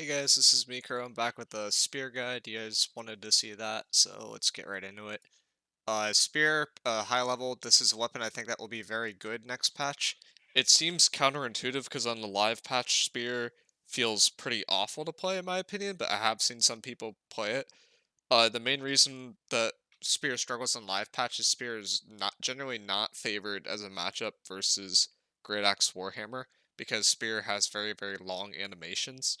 Hey guys, this is Mikro. I'm back with a spear guide. You guys wanted to see that, so let's get right into it. Spear, high level. This is a weapon I think that will be very good next patch. It seems counterintuitive because on the live patch, spear feels pretty awful to play in my opinion, but I have seen some people play it. The main reason that spear struggles on live patch is spear is not generally not favored as a matchup versus Great Axe Warhammer because spear has very long animations.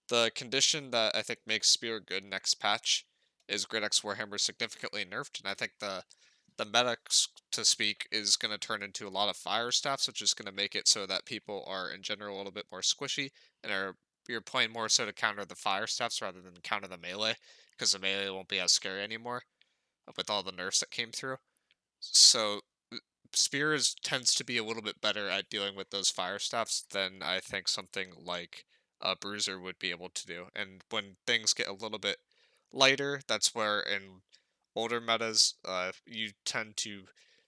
The condition that I think makes Spear good next patch is Great Axe Warhammer significantly nerfed, and I think the meta, to speak, is going to turn into a lot of fire staffs, which is going to make it so that people are in general a little bit more squishy and are you're playing more so to counter the fire staffs rather than counter the melee, because the melee won't be as scary anymore with all the nerfs that came through. So Spear tends to be a little bit better at dealing with those fire staffs than I think something like Bruiser would be able to do. And when things get a little bit lighter, that's where in older metas you tend to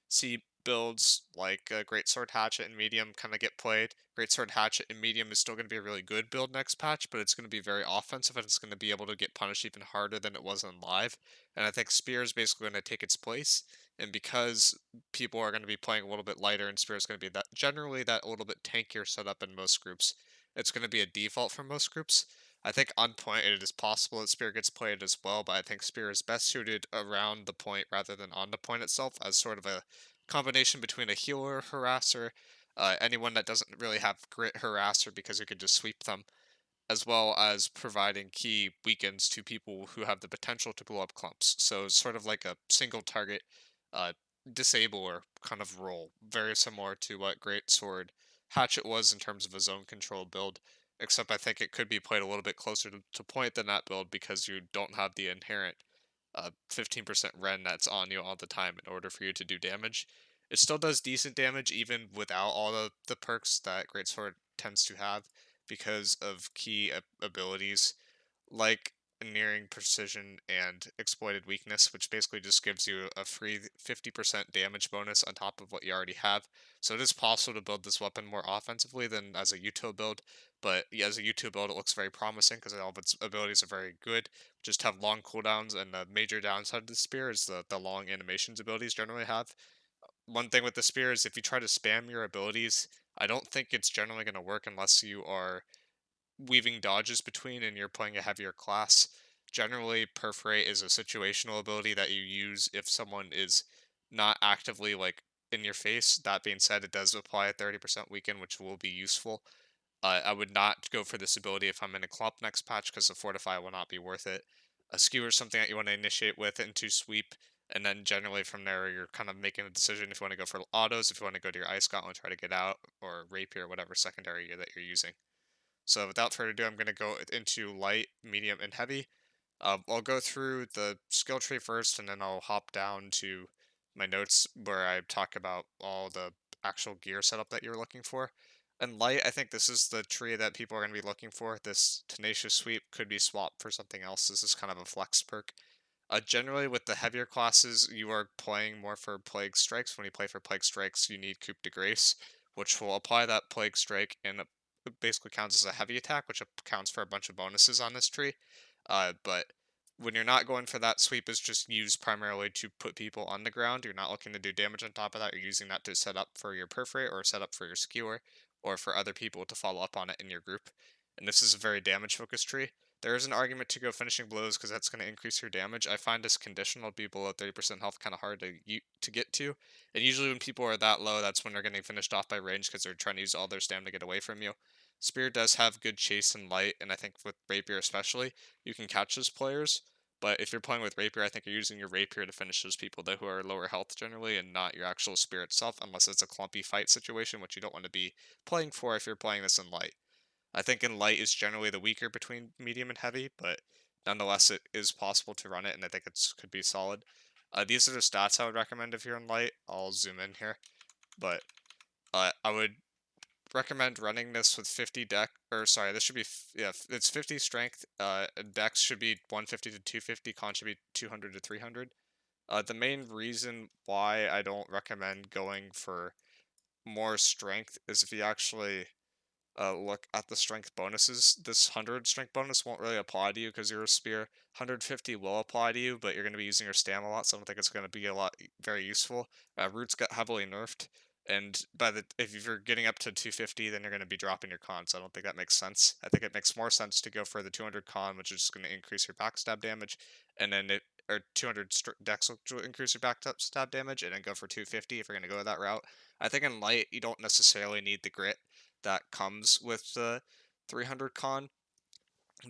see builds like Greatsword Hatchet and Medium kind of get played. Greatsword Hatchet and Medium is still going to be a really good build next patch, but it's going to be very offensive and it's going to be able to get punished even harder than it was in live. And I think Spear is basically going to take its place. And because people are going to be playing a little bit lighter and Spear is going to be that generally that a little bit tankier setup in most groups, it's going to be a default for most groups. I think on point it is possible that Spear gets played as well, but I think Spear is best suited around the point rather than on the point itself as sort of a combination between a healer harasser, anyone that doesn't really have grit harasser because you could just sweep them, as well as providing key weakens to people who have the potential to blow up clumps. So it's sort of like a single target uh, disabler kind of role, very similar to what Greatsword Hatchet was in terms of a zone control build, except I think it could be played a little bit closer to point than that build because you don't have the inherent 15% Ren that's on you all the time in order for you to do damage. It still does decent damage even without all the perks that Greatsword tends to have because of key abilities like nearing precision and exploited weakness, which basically just gives you a free 50% damage bonus on top of what you already have. So it is possible to build this weapon more offensively than as a util build, but yeah, as a util build, it looks very promising because all of its abilities are very good, just have long cooldowns, and the major downside of the spear is the long animations abilities generally have. One thing with the spear is if you try to spam your abilities, I don't think it's generally going to work unless you are weaving dodges between and you're playing a heavier class. Generally, perforate is a situational ability that you use if someone is not actively like in your face. That being said, it does apply a 30% weaken, which will be useful. I would not go for this ability if I'm in a clump next patch because the fortify will not be worth it. A skewer is something that you want to initiate with into sweep, and then generally from there you're kind of making a decision if you want to go for autos, if you want to go to your ice gauntlet, try to get out, or rapier, whatever secondary that you're using. So without further ado, I'm going to go into light, medium, and heavy. I'll go through the skill tree first, and then I'll hop down to my notes where I talk about all the actual gear setup that you're looking for. And light, I think this is the tree that people are going to be looking for. This tenacious sweep could be swapped for something else. This is kind of a flex perk. Generally, with the heavier classes, you are playing more for Plague Strikes. When you play for Plague Strikes, you need Coup de Grace, which will apply that Plague Strike, and it basically counts as a heavy attack, which accounts for a bunch of bonuses on this tree. But when you're not going for that, sweep is just used primarily to put people on the ground. You're not looking to do damage on top of that. You're using that to set up for your perforate or set up for your skewer or for other people to follow up on it in your group. And this is a very damage focused tree. There is an argument to go finishing blows because that's going to increase your damage. I find this conditional to be below 30% health kind of hard to get to. And usually when people are that low, that's when they're getting finished off by range because they're trying to use all their stam to get away from you. Spear does have good chase and light, and I think with Rapier especially, you can catch those players. But if you're playing with Rapier, I think you're using your Rapier to finish those people that who are lower health generally, and not your actual Spear itself, unless it's a clumpy fight situation, which you don't want to be playing for if you're playing this in light. I think in light is generally the weaker between medium and heavy, but nonetheless it is possible to run it, and I think it could be solid. These are the stats I would recommend if you're in light. I'll zoom in here, but I would recommend running this with 50 deck, or sorry, this should be, yeah, it's 50 strength, dex should be 150 to 250, con should be 200 to 300. The main reason why I don't recommend going for more strength is if you actually look at the strength bonuses. This 100 strength bonus won't really apply to you because you're a spear. 150 will apply to you, but you're going to be using your stam a lot, so I don't think it's going to be a lot very useful. Roots got heavily nerfed, and if you're getting up to 250, then you're going to be dropping your con. So I don't think that makes sense. I think it makes more sense to go for the 200 con, which is just going to increase your backstab damage, and then it or 200 dex will increase your backstab damage, and then go for 250 if you're going to go that route. I think in light you don't necessarily need the grit that comes with the 300 con,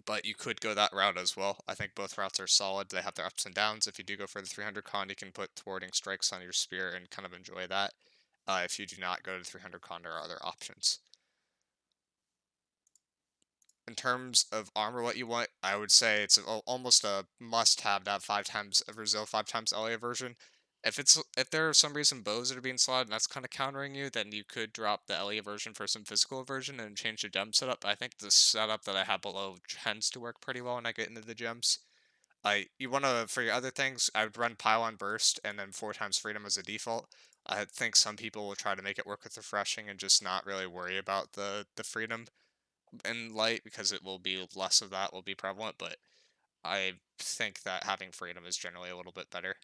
but you could go that route as well. I think both routes are solid. They have their ups and downs. If you do go for the 300 con, you can put thwarting strikes on your spear and kind of enjoy that. If you do not go to 300 con, there are other options. In terms of armor, what you want, I would say it's almost a must-have to have 5 times resil, 5 times LA version. If there are some reason bows that are being slotted and that's kind of countering you, then you could drop the LA version for some physical version and change the gem setup. I think the setup that I have below tends to work pretty well when I get into the gems. You want to for your other things, I would run pylon burst and then 4 times freedom as a default. I think some people will try to make it work with refreshing and just not really worry about the freedom in light because it will be less of that will be prevalent, but I think that having freedom is generally a little bit better.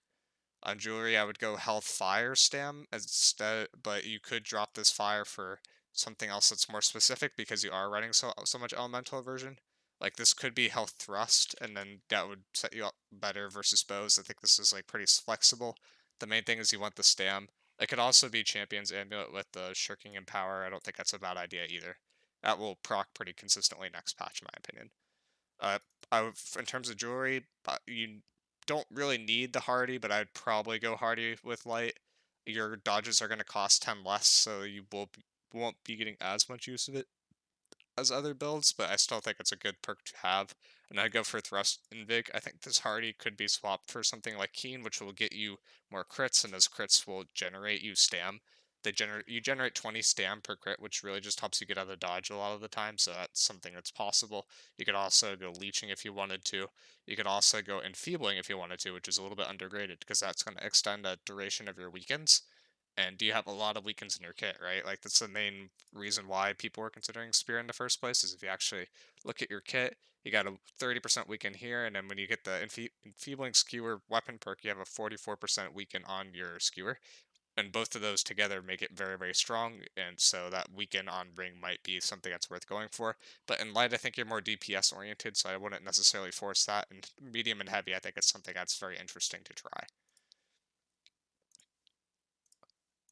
On jewelry, I would go health fire stam instead, but you could drop this fire for something else that's more specific because you are running so much elemental aversion. Like this could be health thrust, and then that would set you up better versus bows. I think this is like pretty flexible. The main thing is you want the stam. It could also be champion's amulet with the shirking and power. I don't think that's a bad idea either. That will proc pretty consistently next patch, in my opinion. Uh, in terms of jewelry, you don't really need the hardy, but I'd probably go hardy with light. Your dodges are going to cost 10 less, so won't be getting as much use of it as other builds, but I still think it's a good perk to have. And I'd go for Thrust invig. I think this Hardy could be swapped for something like Keen, which will get you more crits, and those crits will generate you stam. You generate 20 stam per crit, which really just helps you get out of the dodge a lot of the time, so that's something that's possible. You could also go leeching if you wanted to. You could also go enfeebling if you wanted to, which is a little bit underrated because that's going to extend the duration of your weekends. And do you have a lot of weakens in your kit, right? Like that's the main reason why people are considering spear in the first place is if you actually look at your kit, you got a 30% weaken here, and then when you get the enfeebling skewer weapon perk, you have a 44% weaken on your skewer. And both of those together make it very, very strong, and so that weaken on ring might be something that's worth going for. But in light, I think you're more DPS oriented, so I wouldn't necessarily force that. And medium and heavy, I think it's something that's very interesting to try.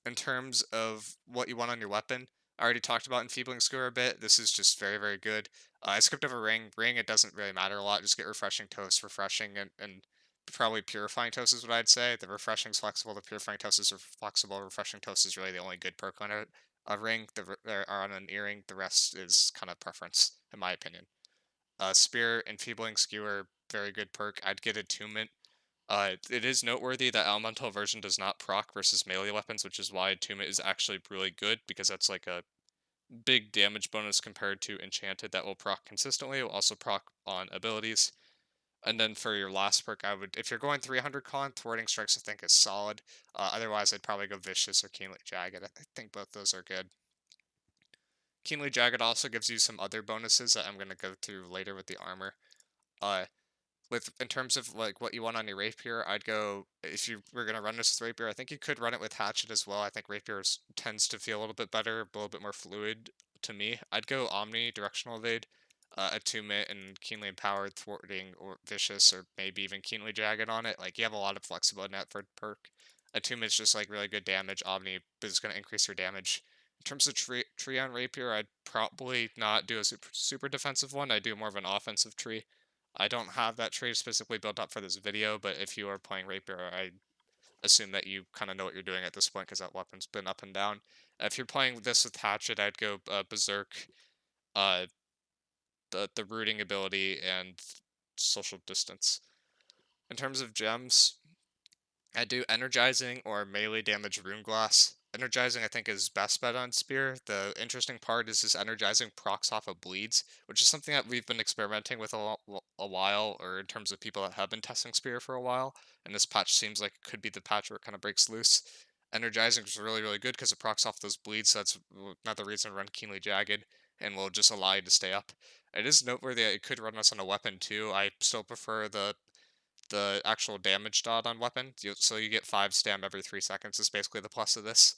In terms of what you want on your weapon, I already talked about enfeebling skewer a bit. This is just very, very good. I skipped over ring. Ring, it doesn't really matter a lot. Just get refreshing toast, refreshing, and probably purifying toast is what I'd say. The refreshing's flexible, the purifying toast is flexible. Refreshing toast is really the only good perk on a ring. There are on an earring. The rest is kind of preference, in my opinion. Spear, enfeebling skewer, very good perk. I'd get attunement. It is noteworthy that elemental version does not proc versus melee weapons, which is why attunement is actually really good because that's like a big damage bonus compared to enchanted that will proc consistently. It will also proc on abilities. And then for your last perk, if you're going 300 con, thwarting strikes I think is solid. Otherwise, I'd probably go vicious or keenly jagged. I think both those are good. Keenly jagged also gives you some other bonuses that I'm going to go through later with the armor. Uh, in terms of like what you want on your rapier, I'd go if you were gonna run this with rapier. I think you could run it with hatchet as well. I think rapier tends to feel a little bit better, a little bit more fluid to me. I'd go omni, directional evade, attunement, and keenly empowered, thwarting, or vicious, or maybe even keenly jagged on it. Like you have a lot of flexibility in that for perk. Attunement's just like really good damage. Omni is gonna increase your damage. In terms of tree on rapier, I'd probably not do a super defensive one. I do more of an offensive tree. I don't have that tree specifically built up for this video, but if you are playing Rapier, I assume that you kind of know what you're doing at this point because that weapon's been up and down. If you're playing this with Hatchet, I'd go Berserk, uh, the rooting ability, and social distance. In terms of gems, I do energizing or melee damage runeglass. Energizing, I think, is best bet on spear. The interesting part is this energizing procs off of bleeds, which is something that we've been experimenting with a while, or in terms of people that have been testing spear for a while. And this patch seems like it could be the patch where it kind of breaks loose. Energizing is really, really good because it procs off those bleeds. So that's another reason to run keenly jagged. and will just allow you to stay up. It is noteworthy that it could run this on a weapon too. I still prefer the actual damage dot on weapon. So you get 5 stam every 3 seconds is basically the plus of this.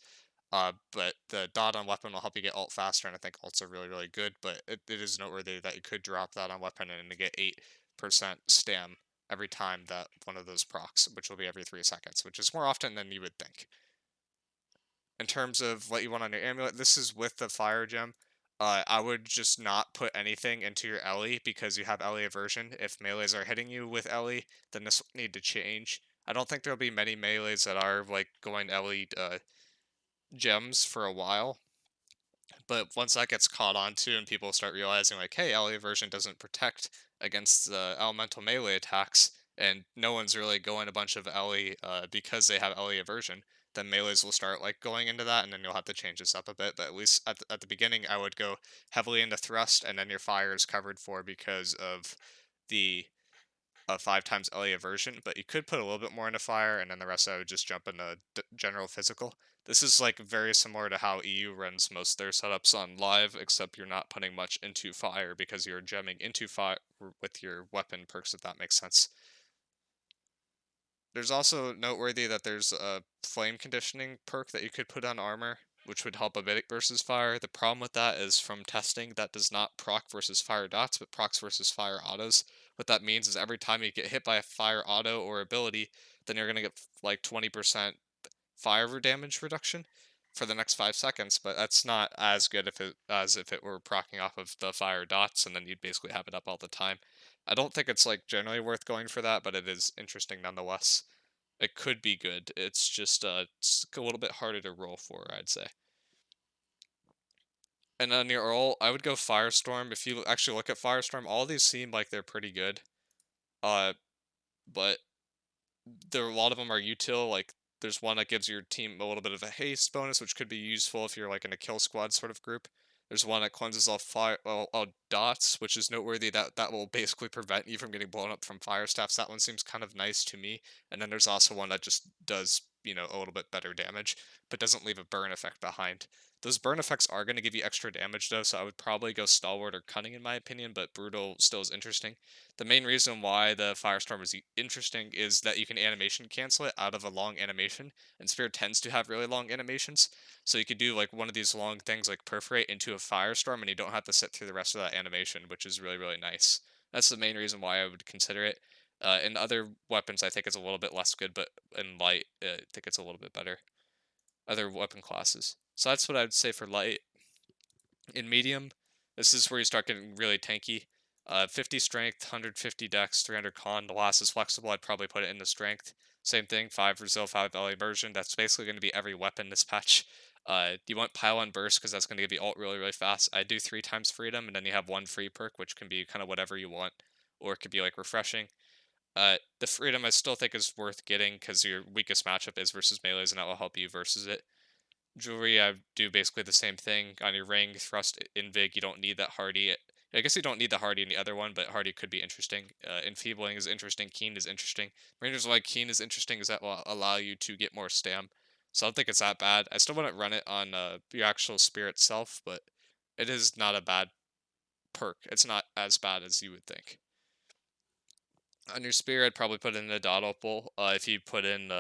But the dot on weapon will help you get ult faster, and I think ults are really, really good, but it is noteworthy that you could drop that on weapon and to get 8% stam every time that one of those procs, which will be every 3 seconds, which is more often than you would think. In terms of what you want on your amulet, this is with the fire gem. I would just not put anything into your Ellie because you have Ellie aversion. If melees are hitting you with Ellie, then this will need to change. I don't think there'll be many melees that are like going Ellie gems for a while, but once that gets caught on to and people start realizing like, hey, Ellie aversion doesn't protect against the elemental melee attacks, and no one's really going a bunch of Ellie because they have Ellie aversion, then melees will start like going into that, and then you'll have to change this up a bit. But at least at the beginning, I would go heavily into thrust, and then your fire is covered for because of the 5 times LA aversion, but you could put a little bit more into fire, and then the rest I would just jump into general physical. This is like very similar to how EU runs most of their setups on live, except you're not putting much into fire because you're gemming into fire with your weapon perks, if that makes sense. There's also noteworthy that there's a flame conditioning perk that you could put on armor, which would help a bit versus fire. The problem with that is from testing, that does not proc versus fire dots, but procs versus fire autos. What that means is every time you get hit by a fire auto or ability, then you're going to get like 20% fire damage reduction for the next 5 seconds, but that's not as good as if it were proccing off of the fire dots, and then you'd basically have it up all the time. I don't think it's like generally worth going for that, but it is interesting nonetheless. It could be good. It's just it's a little bit harder to roll for, I'd say. And on your roll, I would go Firestorm. If you actually look at Firestorm, all these seem like they're pretty good. Uh, but there a lot of them are util. Like there's one that gives your team a little bit of a haste bonus, which could be useful if you're like in a kill squad sort of group. There's one that cleanses all dots, which is noteworthy. That will basically prevent you from getting blown up from fire staffs. That one seems kind of nice to me. And then there's also one that just does a little bit better damage, but doesn't leave a burn effect behind. Those burn effects are going to give you extra damage though, so I would probably go stalwart or cunning in my opinion, but brutal still is interesting. The main reason why the Firestorm is interesting is that you can animation cancel it out of a long animation, and Spear tends to have really long animations, so you could do like one of these long things like perforate into a Firestorm, and you don't have to sit through the rest of that animation, which is really, really nice. That's the main reason why I would consider it. In other weapons, I think it's a little bit less good, but in light, I think it's a little bit better. Other weapon classes. So that's what I would say for light. In medium, this is where you start getting really tanky. 50 strength, 150 dex, 300 con. The last is flexible. I'd probably put it into strength. Same thing, 5 resil, 5 LA version. That's basically going to be every weapon this patch. You want pylon burst because that's going to give you ult really, really fast. I do 3 times freedom, and then you have 1 free perk, which can be kind of whatever you want, or it could be like refreshing. The freedom I still think is worth getting because your weakest matchup is versus melees, and that will help you versus it. Jewrey, I do basically the same thing on your ring, thrust, invig. You don't need that hearty. I guess you don't need the hearty in the other one, but hearty could be interesting. Enfeebling is interesting. Keen is interesting. Rangers like keen is interesting is that will allow you to get more stam. So I don't think it's that bad. I still wouldn't run it on your actual spear itself, but it is not a bad perk. It's not as bad as you would think. On your spear, I'd probably put in a dot opal. If you put in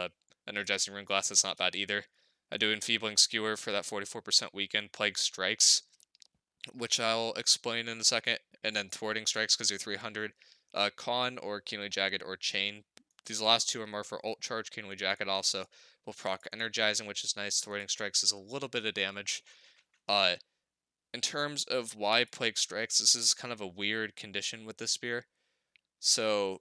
energizing runeglass, that's not bad either. I do enfeebling skewer for that 44% weaken. Plague strikes, which I'll explain in a second, and then thwarting strikes because you're 300. Con or keenly jagged or chain. These last two are more for ult charge. Keenly jagged also will proc energizing, which is nice. Thwarting strikes is a little bit of damage. Uh, in terms of why plague strikes, this is kind of a weird condition with this spear. So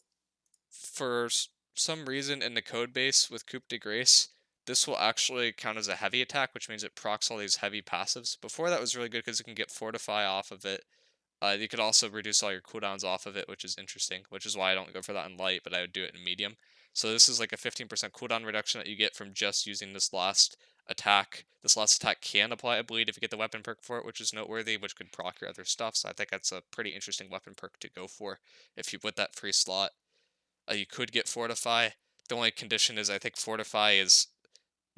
for some reason in the code base with Coupe de Grace, this will actually count as a heavy attack, which means it procs all these heavy passives. Before that was really good because you can get Fortify off of it. You could also reduce all your cooldowns off of it, which is interesting, which is why I don't go for that in light, but I would do it in medium. So this is like a 15% cooldown reduction that you get from just using this last attack. This last attack can apply a bleed if you get the weapon perk for it, which is noteworthy, which could proc your other stuff. So I think that's a pretty interesting weapon perk to go for if you put that free slot. You could get Fortify. The only condition is I think Fortify is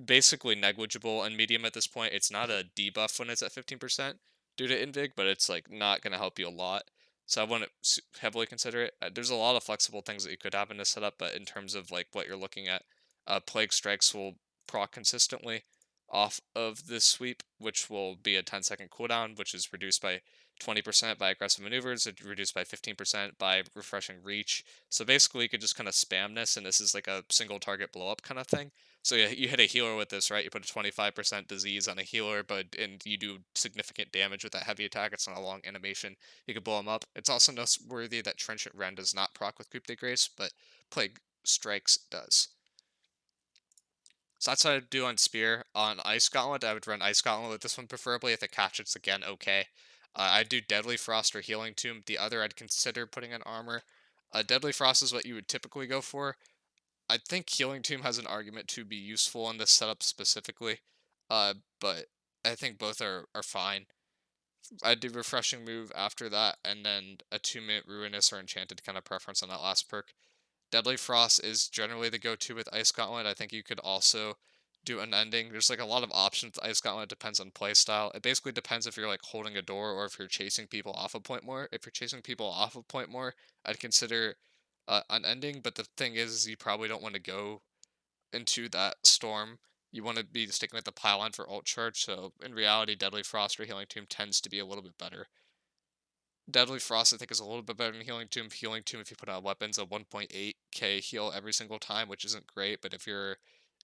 basically negligible in medium at this point. It's not a debuff when it's at 15%, due to invig, but it's like not going to help you a lot. So I wouldn't heavily consider it. There's a lot of flexible things that you could have in this setup, but in terms of like what you're looking at, plague strikes will proc consistently off of this sweep, which will be a 10-second cooldown, which is reduced by 20% by aggressive maneuvers, it's reduced by 15% by refreshing reach. So basically, you could just kind of spam this, and this is like a single target blow up kind of thing. So yeah, you hit a healer with this, right? You put a 25% disease on a healer, but and you do significant damage with that heavy attack. It's not a long animation. You could blow them up. It's also noteworthy that Trenchant Rend does not proc with Coupe de Grace, but Plague Strikes does. So that's what I'd do on Spear. On Ice Gauntlet, I would run Ice Gauntlet with this one preferably. If it catches again, okay. I'd do Deadly Frost or Healing Tomb. The other I'd consider putting in Armor. Deadly Frost is what you would typically go for. I think Healing Tomb has an argument to be useful in this setup specifically, but I think both are fine. I'd do Refreshing Move after that, and then Attunement, Ruinous, or Enchanted kind of preference on that last perk. Deadly Frost is generally the go-to with Ice Gauntlet. I think you could also do Unending. There's like a lot of options with Ice Gauntlet. It depends on playstyle. It basically depends if you're like holding a door or if you're chasing people off a point more. If you're chasing people off a point more, I'd consider Unending. But the thing is you probably don't want to go into that storm. You want to be sticking with the pylon for ult charge. So in reality, Deadly Frost or Healing Tomb tends to be a little bit better. Deadly Frost, I think, is a little bit better than Healing Tomb. Healing Tomb, if you put out weapons, a 1.8k heal every single time, which isn't great. But if you're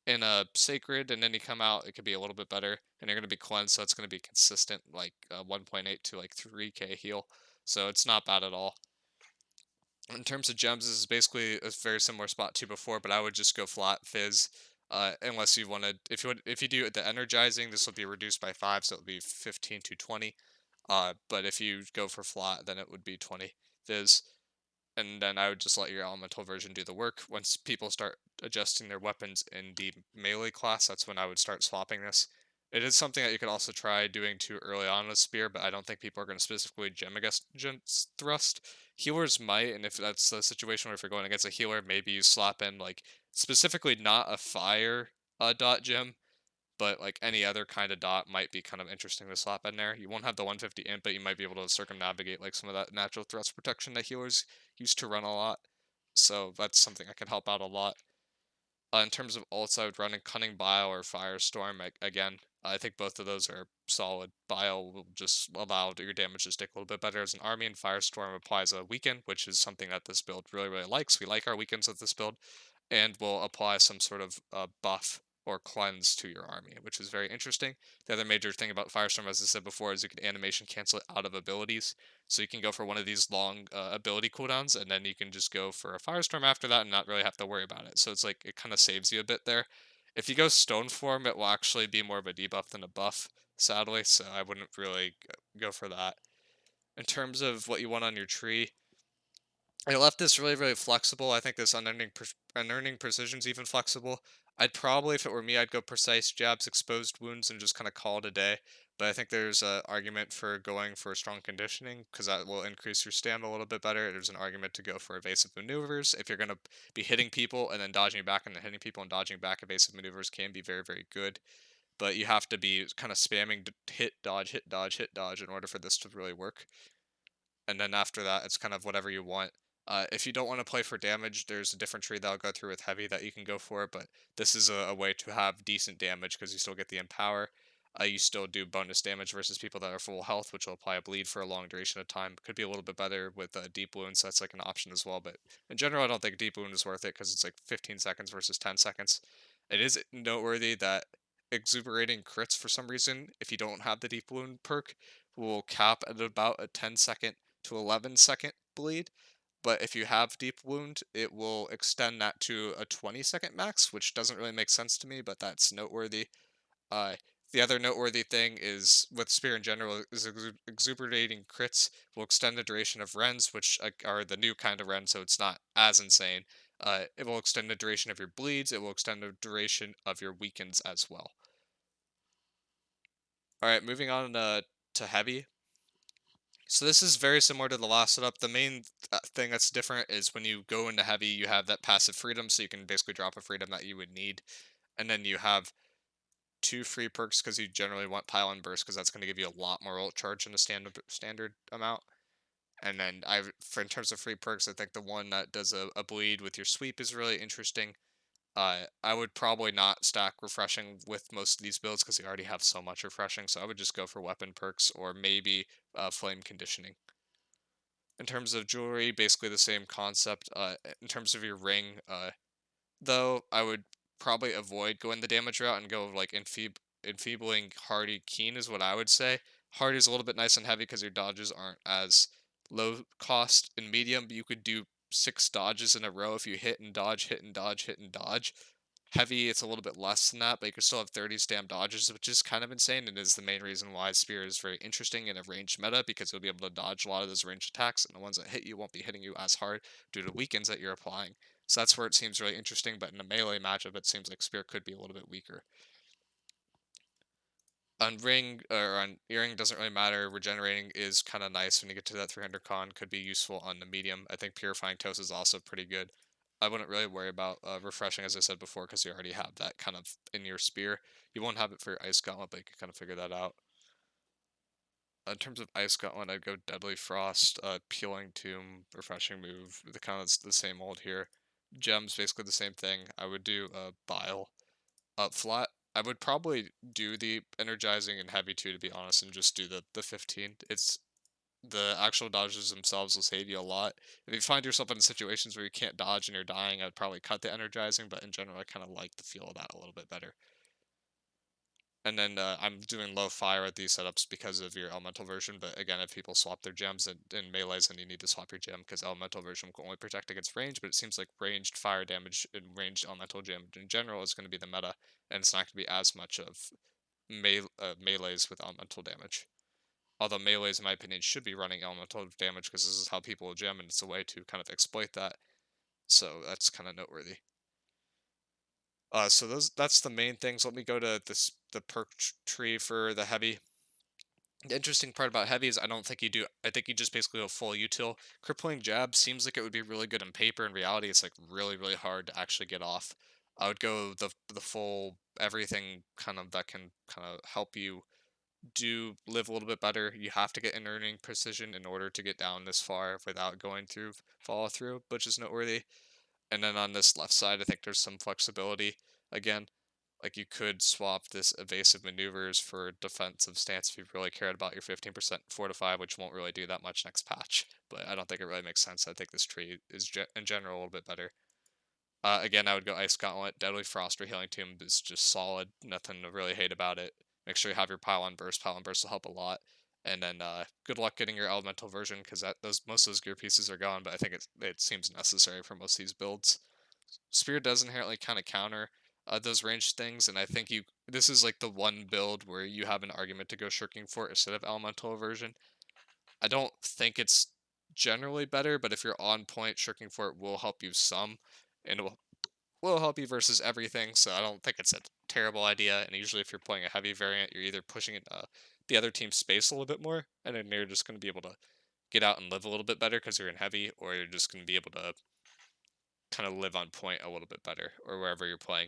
in a Sacred and then you come out, it could be a little bit better. And you're going to be cleansed, so it's going to be consistent, like 1.8 to like 3k heal. So it's not bad at all. In terms of gems, this is basically a very similar spot to before, but I would just go flat fizz. Unless you wanted, if you do the energizing, this will be reduced by 5, so it'll be 15 to 20. But if you go for flat, then it would be 20 fizz. And then I would just let your elemental version do the work. Once people start adjusting their weapons in the melee class, that's when I would start swapping this. It is something that you could also try doing too early on with Spear, but I don't think people are going to specifically gem against Thrust. Healers might, and if that's the situation where if you're going against a healer, maybe you slap in, like, specifically not a fire dot gem, but like any other kind of dot might be kind of interesting to slap in there. You won't have the 150 int, but you might be able to circumnavigate like some of that natural thrust protection that healers used to run a lot. So that's something that can help out a lot. In terms of ults, I would run in Cunning Bile or Firestorm. Again, I think both of those are solid. Bile will just allow your damage to stick a little bit better as an army, and Firestorm applies a weaken, which is something that this build really, really likes. We like our weakens with this build, and will apply some sort of buff or cleanse to your army, which is very interesting. The other major thing about Firestorm, as I said before, is you can animation cancel it out of abilities. So you can go for one of these long ability cooldowns, and then you can just go for a Firestorm after that and not really have to worry about it. So it's like, it kind of saves you a bit there. If you go Stone Form, it will actually be more of a debuff than a buff, sadly, so I wouldn't really go for that. In terms of what you want on your tree, I left this really, really flexible. I think this unending precision's even flexible. I'd probably, if it were me, I'd go precise jabs, exposed wounds, and just kind of call it a day. But I think there's an argument for going for strong conditioning because that will increase your stam a little bit better. There's an argument to go for evasive maneuvers. If you're going to be hitting people and then dodging back and then hitting people and dodging back, evasive maneuvers can be very, very good. But you have to be kind of spamming hit, dodge, hit, dodge, hit, dodge in order for this to really work. And then after that, it's kind of whatever you want. If you don't want to play for damage, there's a different tree that I'll go through with heavy that you can go for, but this is a way to have decent damage because you still get the empower. You still do bonus damage versus people that are full health, which will apply a bleed for a long duration of time. Could be a little bit better with deep wounds, so that's like an option as well. But in general, I don't think deep wound is worth it because it's like 15 seconds versus 10 seconds. It is noteworthy that exuberating crits for some reason, if you don't have the deep wound perk, will cap at about a 10-second to 11-second bleed. But if you have deep wound, it will extend that to a 20-second max, which doesn't really make sense to me, but that's noteworthy. Uh, the other noteworthy thing is with Spear in general is exuberating crits will extend the duration of Rens, which are the new kind of Ren, so it's not as insane. It will extend the duration of your bleeds. It will extend the duration of your weakens as well. All right, moving on to heavy. So this is very similar to the last setup. The main thing that's different is when you go into heavy, you have that passive freedom, so you can basically drop a freedom that you would need, and then you have 2 free perks because you generally want pylon burst because that's going to give you a lot more ult charge than a standard amount. And then for in terms of free perks, I think the one that does a bleed with your sweep is really interesting. I would probably not stack refreshing with most of these builds because they already have so much refreshing. So I would just go for weapon perks or maybe flame conditioning. In terms of jewelry, basically the same concept. In terms of your ring, though, I would probably avoid going the damage route and go like enfeebling, hearty, keen is what I would say. Hearty is a little bit nice and heavy because your dodges aren't as low cost. In medium, you could do 6 dodges in a row if you hit and dodge, hit and dodge, hit and dodge. Heavy, it's a little bit less than that, but you can still have 30 stam dodges, which is kind of insane, and is the main reason why Spear is very interesting in a ranged meta, because you'll be able to dodge a lot of those ranged attacks, and the ones that hit you won't be hitting you as hard due to weakens that you're applying. So that's where it seems really interesting, but in a melee matchup, it seems like Spear could be a little bit weaker. On ring or on earring doesn't really matter. Regenerating is kind of nice when you get to that 300 con. Could be useful on the medium. I think purifying toast is also pretty good. I wouldn't really worry about refreshing, as I said before, because you already have that kind of in your spear. You won't have it for your ice gauntlet, but you can kind of figure that out. In terms of ice gauntlet, I'd go deadly frost, peeling tomb, refreshing move. The kind of the same old here. Gems basically the same thing. I would do bile up flat. I would probably do the energizing and heavy too, to be honest, and just do the 15. It's the actual dodges themselves will save you a lot. If you find yourself in situations where you can't dodge and you're dying, I'd probably cut the energizing, but in general, I kind of like the feel of that a little bit better. And then I'm doing low fire at these setups because of your elemental version, but again, if people swap their gems in melees, then you need to swap your gem, because elemental version will only protect against range, but it seems like ranged fire damage and ranged elemental damage in general is going to be the meta, and it's not going to be as much of melees with elemental damage. Although melees, in my opinion, should be running elemental damage because this is how people will gem, and it's a way to kind of exploit that. So that's kind of noteworthy. So that's the main things. Let me go to the perk tree for the heavy. The interesting part about heavy is I don't think you do. I think you just basically go full util. Crippling jab seems like it would be really good in paper. In reality, it's like really hard to actually get off. I would go the full everything kind of that can kind of help you do live a little bit better. You have to get an earning precision in order to get down this far without going through follow through, which is noteworthy. And then on this left side, I think there's some flexibility. Again, like you could swap this evasive maneuvers for defensive stance if you really cared about your 15% fortify, which won't really do that much next patch. But I don't think it really makes sense. I think this tree is in general a little bit better. Again, I would go Ice Gauntlet. Deadly Frost or Healing Tomb is just solid. Nothing to really hate about it. Make sure you have your Pylon Burst. Pylon Burst will help a lot. And then good luck getting your Elemental version, because most of those gear pieces are gone, but I think it seems necessary for most of these builds. Spear does inherently kind of counter those ranged things, and I think this is like the one build where you have an argument to go Shirking Fort instead of Elemental Aversion. I don't think it's generally better, but if you're on point, Shirking Fort will help you some, and it will help you versus everything, so I don't think it's a terrible idea. And usually if you're playing a heavy variant, you're either pushing it, the other team's space a little bit more, and then you're just going to be able to get out and live a little bit better because you're in heavy, or you're just going to be able to kind of live on point a little bit better, or wherever you're playing.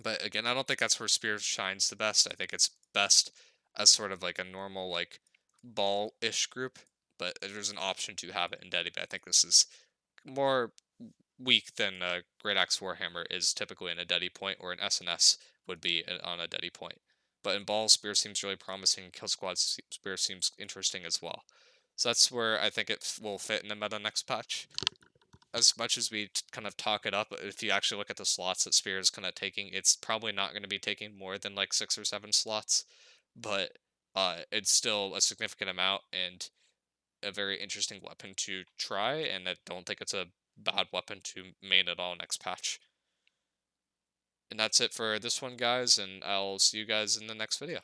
But again, I don't think that's where Spear shines the best. I think it's best as sort of like a normal, like, ball-ish group, but there's an option to have it in Daddy, but I think this is more weak than Great Axe Warhammer is typically in a Daddy point, or an SNS would be on a Daddy point. But in Ball, Spear seems really promising. Kill Squad Spear seems interesting as well. So that's where I think it will fit in the meta next patch. As much as we kind of talk it up, if you actually look at the slots that Spear is kind of taking, it's probably not going to be taking more than like 6 or 7 slots, but it's still a significant amount and a very interesting weapon to try, and I don't think it's a bad weapon to main at all next patch. And that's it for this one, guys, and I'll see you guys in the next video.